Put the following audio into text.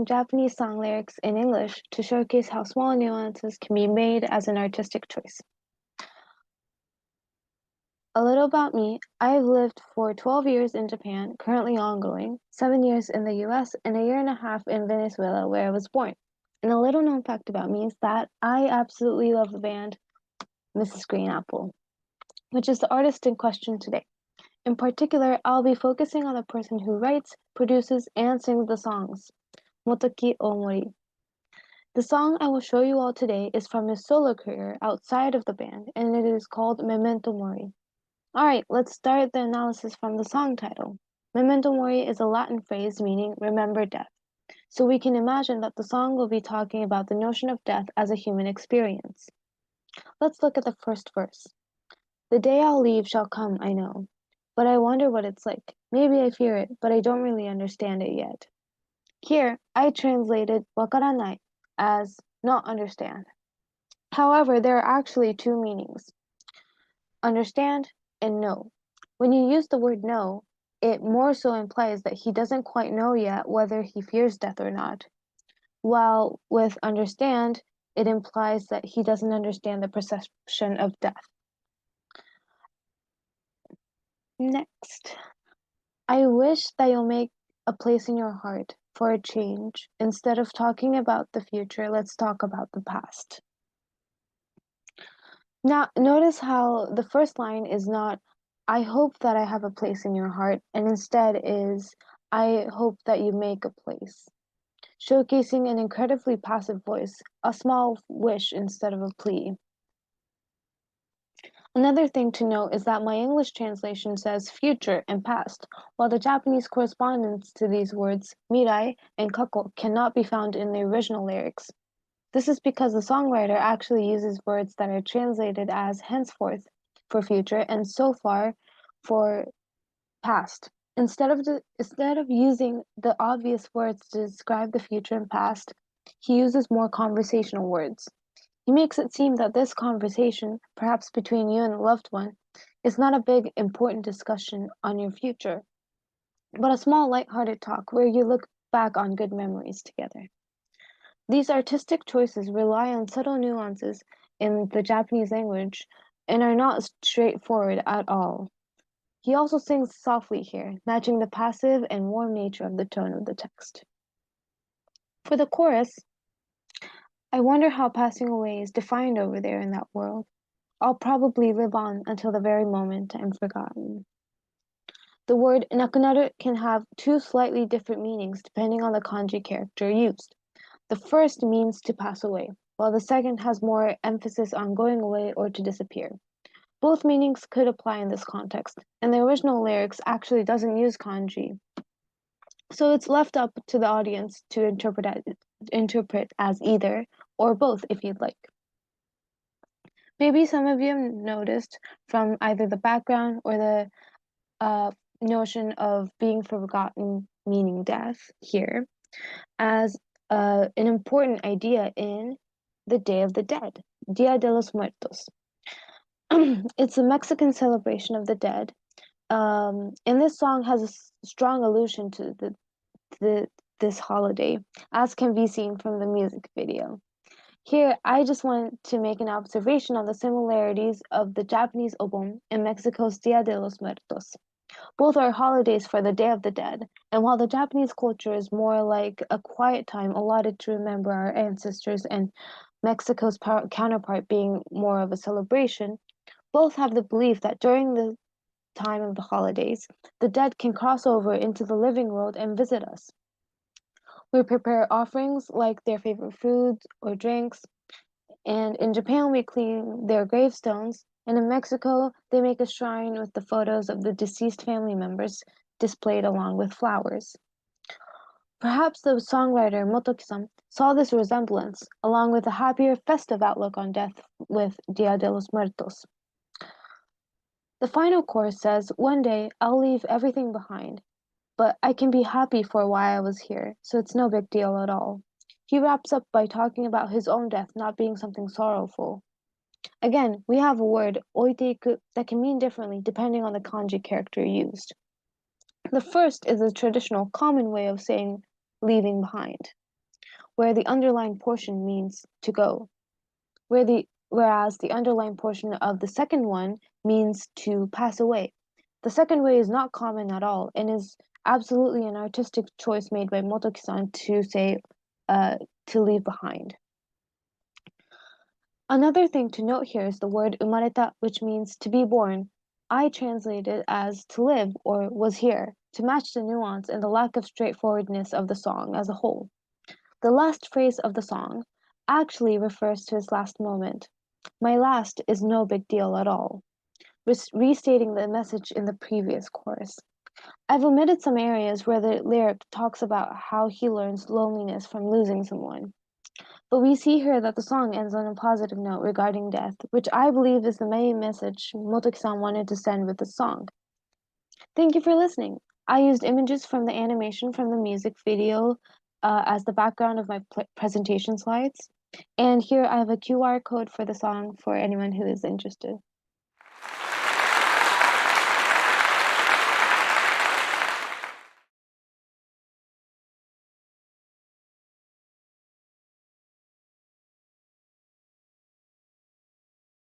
Japanese song lyrics in English to showcase how small nuances can be made as an artistic choice. A little about me. I have lived for 12 years in Japan, currently ongoing, 7 years in the US, and a year and a half in Venezuela, where I was born. And a little known fact about me is that I absolutely love the band Mrs. Green Apple, which is the artist in question today. In particular, I'll be focusing on the person who writes, produces, and sings the songs, Motoki Omori. The song I will show you all today is from his solo career outside of the band, and it is called Memento Mori. Alright, let's start the analysis from the song title. Memento Mori is a Latin phrase meaning remember death. So we can imagine that the song will be talking about the notion of death as a human experience. Let's look at the first verse. The day I'll leave shall come, I know, but I wonder what it's like. Maybe I fear it, but I don't really understand it yet. Here, I translated wakaranai as not understand. However, there are actually two meanings, understand and know. When you use the word know, it more so implies that he doesn't quite know yet whether he fears death or not. While with understand, it implies that he doesn't understand the perception of death. Next, I wish that you'll make a place in your heart for a change. Instead of talking about the future, let's talk about the past. Now, notice how the first line is not, I hope that I have a place in your heart, and instead is, I hope that you make a place, showcasing an incredibly passive voice, a small wish instead of a plea. Another thing to note is that my English translation says future and past, while the Japanese correspondence to these words, mirai and kako, cannot be found in the original lyrics. This is because the songwriter actually uses words that are translated as henceforth for future and so far for past. Instead of using the obvious words to describe the future and past, he uses more conversational words. He makes it seem that this conversation, perhaps between you and a loved one, is not a big, important discussion on your future, but a small, light-hearted talk where you look back on good memories together. These artistic choices rely on subtle nuances in the Japanese language and are not straightforward at all. He also sings softly here, matching the passive and warm nature of the tone of the text. For the chorus, I wonder how passing away is defined over there in that world. I'll probably live on until the very moment I'm forgotten. The word nakunaru can have two slightly different meanings depending on the kanji character used. The first means to pass away, while the second has more emphasis on going away or to disappear. Both meanings could apply in this context, and the original lyrics actually doesn't use kanji. So it's left up to the audience to interpret as either or both if you'd like. Maybe some of you have noticed from either the background or the notion of being forgotten, meaning death, here, as an important idea in the Day of the Dead, Dia de los Muertos. It's a Mexican celebration of the dead, and this song has a strong allusion to this holiday, as can be seen from the music video. Here, I just want to make an observation on the similarities of the Japanese Obon and Mexico's Dia de los Muertos. Both are holidays for the Day of the Dead, and while the Japanese culture is more like a quiet time allotted to remember our ancestors and Mexico's counterpart being more of a celebration, both have the belief that during the time of the holidays, the dead can cross over into the living world and visit us. We prepare offerings like their favorite foods or drinks, and in Japan we clean their gravestones, and in Mexico they make a shrine with the photos of the deceased family members displayed along with flowers. Perhaps the songwriter Motoki-san saw this resemblance, along with a happier, festive outlook on death with Dia de los Muertos. The final chorus says, one day I'll leave everything behind, but I can be happy for why I was here, so it's no big deal at all. He wraps up by talking about his own death not being something sorrowful. Again, we have a word, oiteiku, that can mean differently depending on the kanji character used. The first is a traditional common way of saying leaving behind. where the underlined portion means to go, whereas the underlined portion of the second one means to pass away. The second way is not common at all and is absolutely an artistic choice made by Motoki-san to say to leave behind. Another thing to note here is the word umareta, which means to be born. I translate it as to live or was here, to match the nuance and the lack of straightforwardness of the song as a whole. The last phrase of the song actually refers to his last moment. My last is no big deal at all, restating the message in the previous chorus. I've omitted some areas where the lyric talks about how he learns loneliness from losing someone. But we see here that the song ends on a positive note regarding death, which I believe is the main message Motoki-san wanted to send with the song. Thank you for listening. I used images from the animation from the music video as the background of my presentation slides. And here I have a QR code for the song for anyone who is interested.